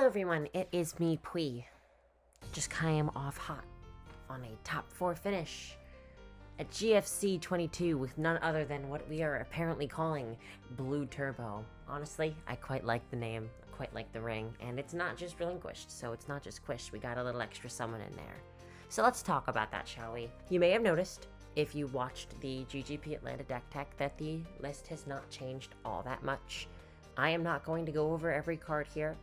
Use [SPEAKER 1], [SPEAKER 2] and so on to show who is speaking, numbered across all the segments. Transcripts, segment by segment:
[SPEAKER 1] everyone, it is me, Pui. Just came off hot on a top 4 finish at GFC 22 with none other than what we are apparently calling Blue Turbo. Honestly, I quite like the name, I quite like the ring, and it's not just relinquished, so it's not just quished, we got a little extra summon in there. So let's talk about that, shall we? You may have noticed, if you watched the GGP Atlanta deck tech, that the list has not changed all that much. I am not going to go over every card here,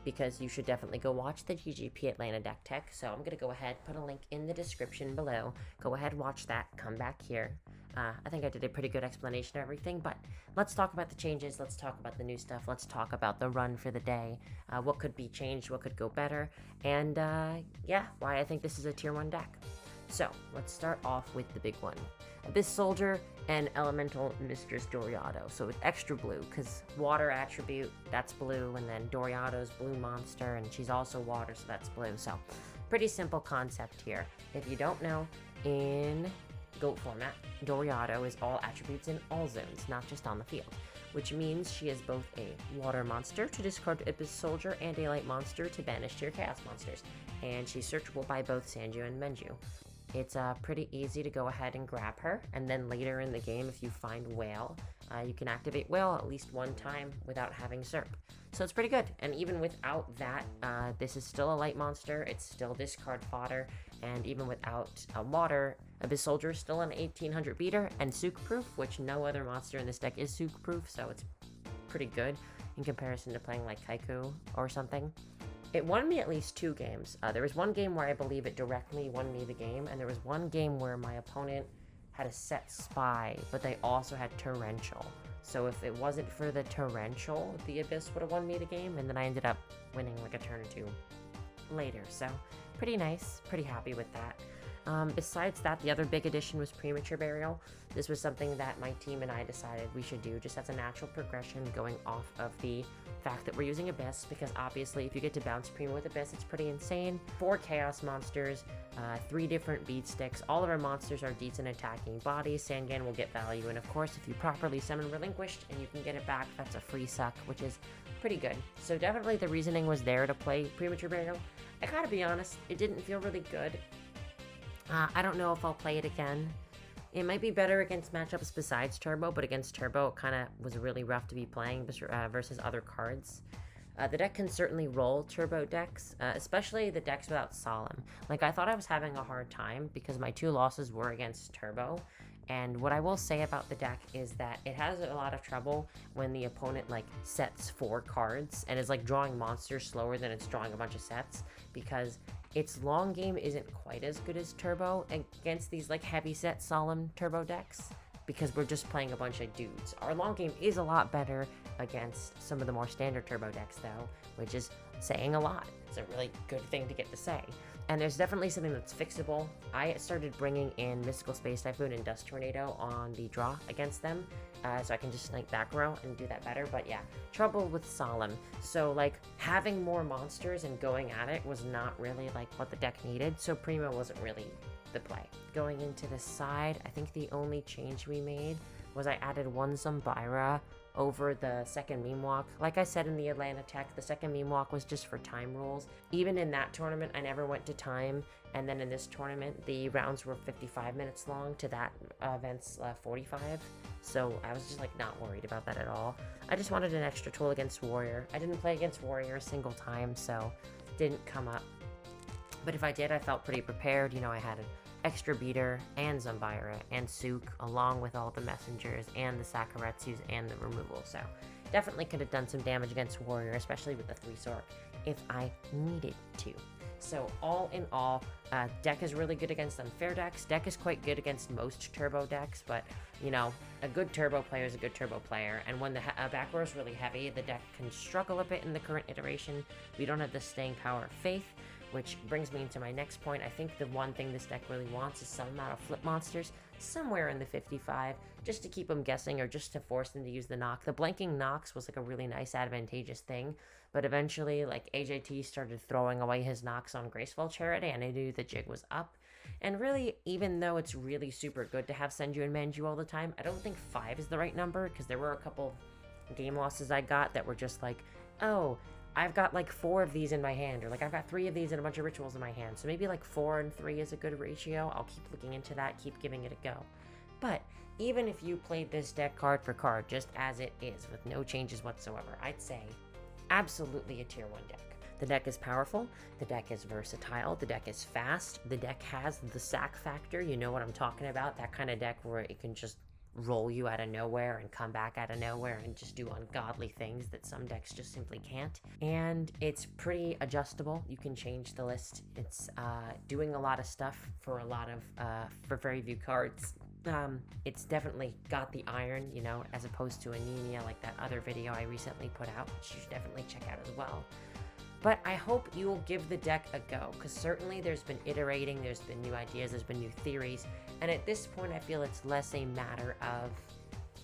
[SPEAKER 1] because you should definitely go watch the GGP Atlanta deck tech. So I'm going to go ahead, put a link in the description below. Go ahead, watch that, come back here. I think I did a pretty good explanation of everything, but let's talk about the changes, let's talk about the new stuff, let's talk about the run for the day, what could be changed, what could go better, and yeah, why I think this is a tier 1 deck. So, let's start off with the big one. Abyss Soldier and Elemental Mistress Doriado. So with extra blue, because water attribute, that's blue, and then Doriado's blue monster, and she's also water, so that's blue. So, pretty simple concept here. If you don't know, in GOAT format, Doriado is all attributes in all zones, not just on the field. Which means she is both a water monster to discard Abyss Soldier and a light monster to banish to your chaos monsters. And she's searchable by both Sanju and Menju. It's pretty easy to go ahead and grab her, and then later in the game, if you find Whale, you can activate Whale at least one time without having Zerp. So it's pretty good, and even without that, this is still a light monster, it's still discard fodder, and even without water, Abyss Soldier is still an 1800 beater, and Sook-proof, which no other monster in this deck is Sook-proof, so it's pretty good in comparison to playing like Kaiku or something. It won me at least 2 games. There was one game where I believe it directly won me the game, and there was one game where my opponent had a set Spy, but they also had Torrential. So if it wasn't for the Torrential, the Abyss would have won me the game, and then I ended up winning like a turn or 2 later. So pretty nice, pretty happy with that. Besides that, the other big addition was Premature Burial. This was something that my team and I decided we should do just as a natural progression going off of the fact that we're using Abyss, because obviously if you get to bounce Primo with Abyss, it's pretty insane. 4 Chaos monsters, 3 different beat sticks, all of our monsters are decent attacking bodies, Sangan will get value, and of course if you properly summon Relinquished and you can get it back, that's a free suck, which is pretty good. So definitely the reasoning was there to play Premature Burial. I gotta be honest, it didn't feel really good. I don't know if I'll play it again. It might be better against matchups besides Turbo, but against Turbo, it kind of was really rough to be playing versus other cards. The deck can certainly roll Turbo decks, especially the decks without Solemn. Like, I thought I was having a hard time because my 2 losses were against Turbo. And what I will say about the deck is that it has a lot of trouble when the opponent, like, sets 4 cards and is, like, drawing monsters slower than it's drawing a bunch of sets, because its long game isn't quite as good as Turbo against these, like, heavy set Solemn Turbo decks, because we're just playing a bunch of dudes. Our long game is a lot better against some of the more standard Turbo decks, though, which is saying a lot. It's a really good thing to get to say. And there's definitely something that's fixable. I started bringing in Mystical Space Typhoon and Dust Tornado on the draw against them, so I can just snipe back row and do that better. But yeah, trouble with Solemn. So like, having more monsters and going at it was not really like what the deck needed, so Primo wasn't really the play. Going into the side, I think the only change we made was I added 1 Zumbira over the second meme walk. Like I said in the Atlanta tech, the second meme walk was just for time rules. Even in that tournament, I never went to time, and then in this tournament, the rounds were 55 minutes long to that event's 45, so I was just like not worried about that at all. I just wanted an extra tool against Warrior. I didn't play against Warrior a single time, so it didn't come up. But if I did, I felt pretty prepared. You know, I had an extra beater and Zumbira and Sook, along with all the messengers and the Sakaretsus and the removal. So definitely could have done some damage against Warrior, especially with the 3 Sork, if I needed to. So all in all, deck is really good against unfair decks. Deck is quite good against most Turbo decks, but you know, a good Turbo player is a good Turbo player. And when the back row is really heavy, the deck can struggle a bit in the current iteration. We don't have the staying power of Faith, which brings me into my next point. I think the one thing this deck really wants is some amount of flip monsters, somewhere in the 55, just to keep them guessing or just to force them to use the knock. The blanking knocks was like a really nice advantageous thing, but eventually like AJT started throwing away his knocks on Graceful Charity, and I knew the jig was up. And really, even though it's really super good to have Senju and Manju all the time, I don't think 5 is the right number, because there were a couple game losses I got that were just like, oh, I've got like 4 of these in my hand, or like I've got 3 of these and a bunch of rituals in my hand. So maybe like 4 and 3 is a good ratio. I'll keep looking into that, keep giving it a go. But even if you played this deck card for card just as it is, with no changes whatsoever, I'd say absolutely a tier 1 deck. The deck is powerful, the deck is versatile, the deck is fast, the deck has the sack factor, you know what I'm talking about, that kind of deck where it can just roll you out of nowhere and come back out of nowhere and just do ungodly things that some decks just simply can't. And it's pretty adjustable. You can change the list. It's doing a lot of stuff for a lot of for very few cards. It's definitely got the iron, you know, as opposed to anemia like that other video I recently put out, which you should definitely check out as well. But I hope you will give the deck a go, because certainly there's been iterating, there's been new ideas, there's been new theories, and at this point I feel it's less a matter of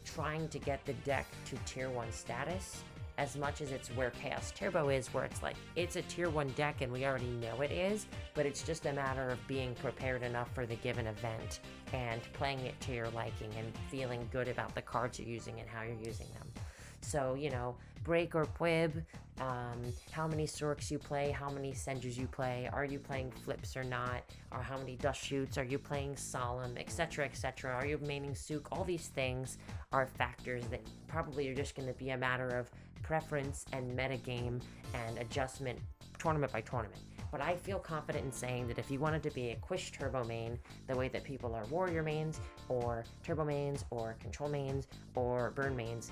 [SPEAKER 1] trying to get the deck to tier 1 status as much as it's where Chaos Turbo is, where it's like, it's a tier 1 deck and we already know it is, but it's just a matter of being prepared enough for the given event and playing it to your liking and feeling good about the cards you're using and how you're using them. So, you know, break or quib, how many Sorks you play, how many Senjus you play, are you playing flips or not, or how many dust shoots, are you playing solemn, etc., etc., are you maining Sook? All these things are factors that probably are just going to be a matter of preference and metagame and adjustment tournament by tournament. But I feel confident in saying that if you wanted to be a Quish Turbo main, the way that people are Warrior mains, or Turbo mains, or Control mains, or Burn mains,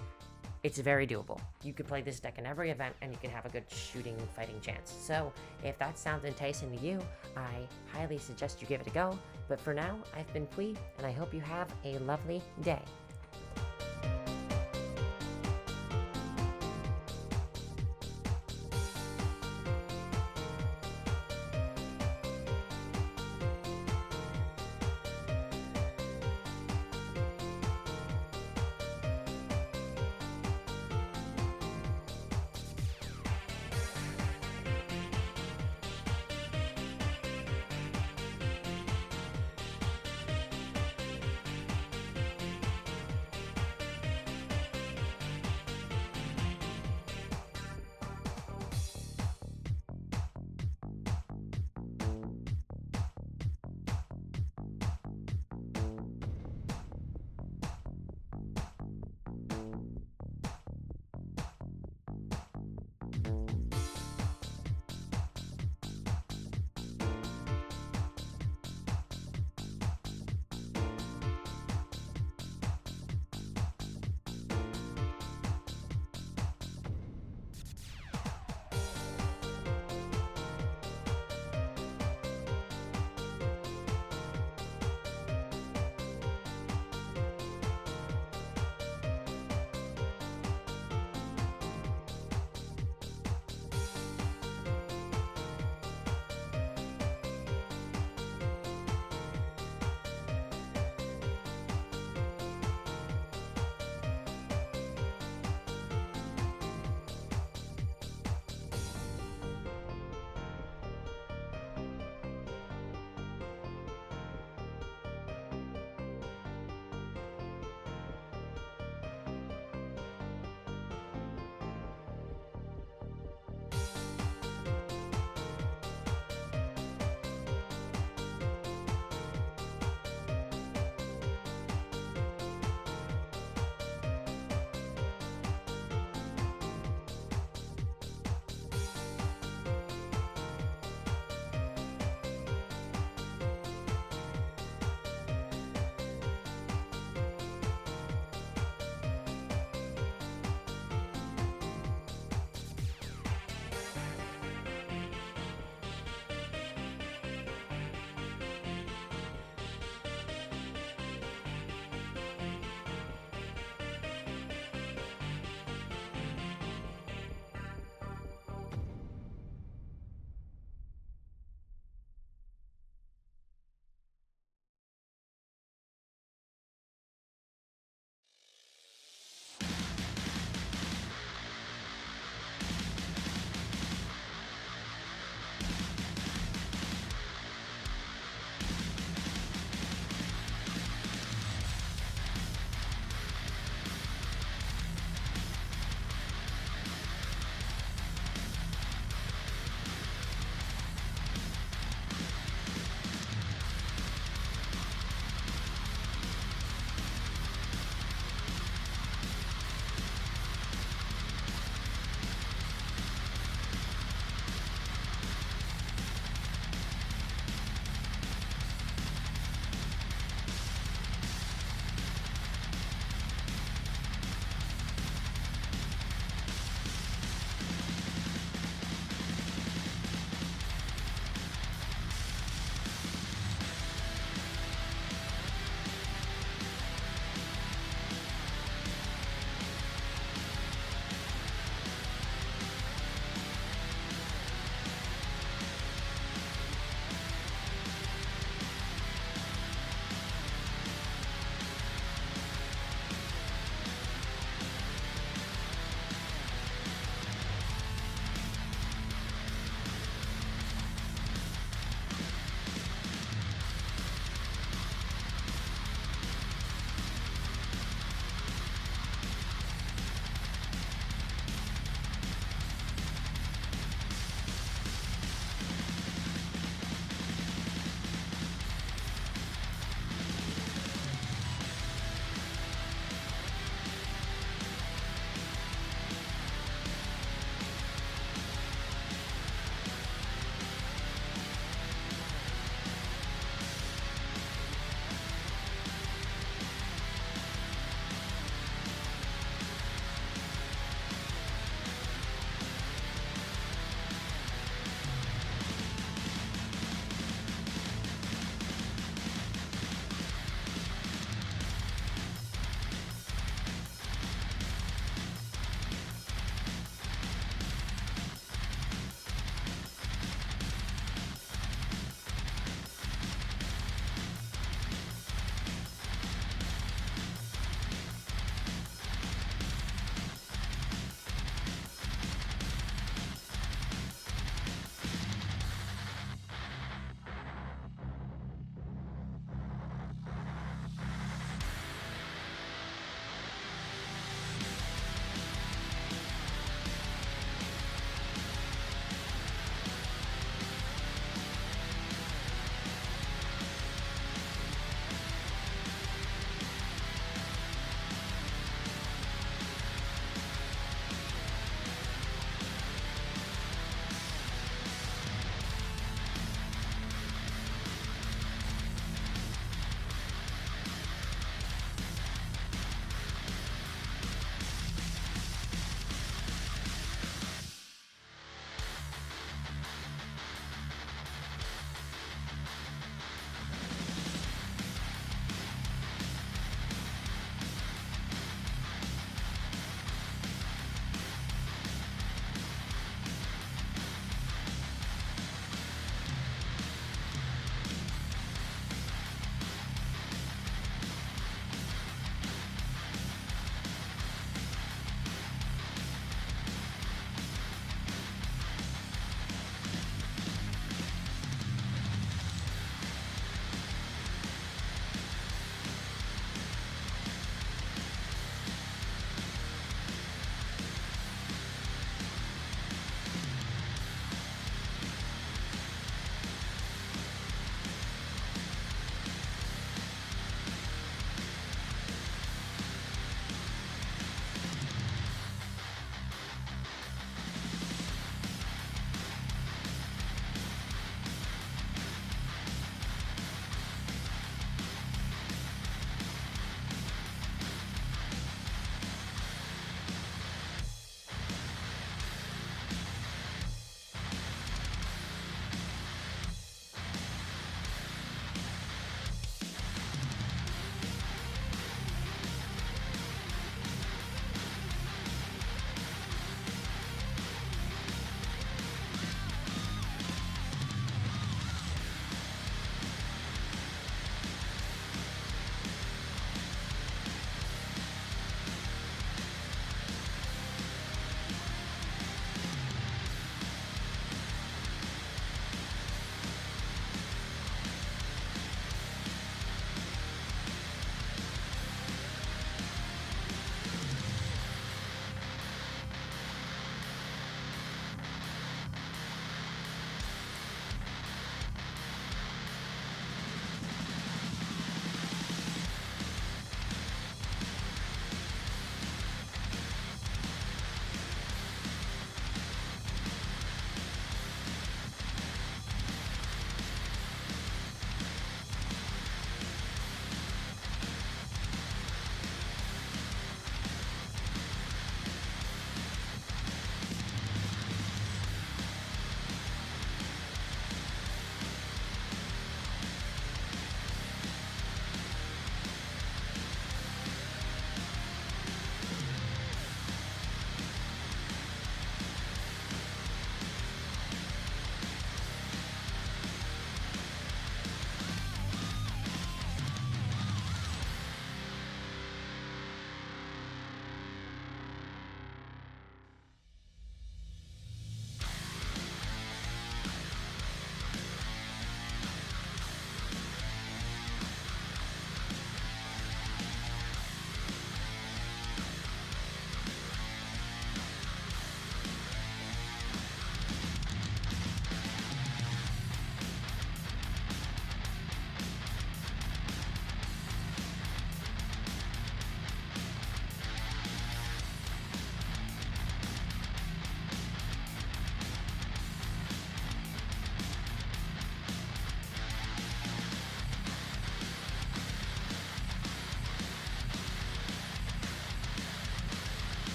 [SPEAKER 1] it's very doable. You could play this deck in every event and you can have a good shooting, fighting chance. So if that sounds enticing to you, I highly suggest you give it a go. But for now, I've been Pui, and I hope you have a lovely day.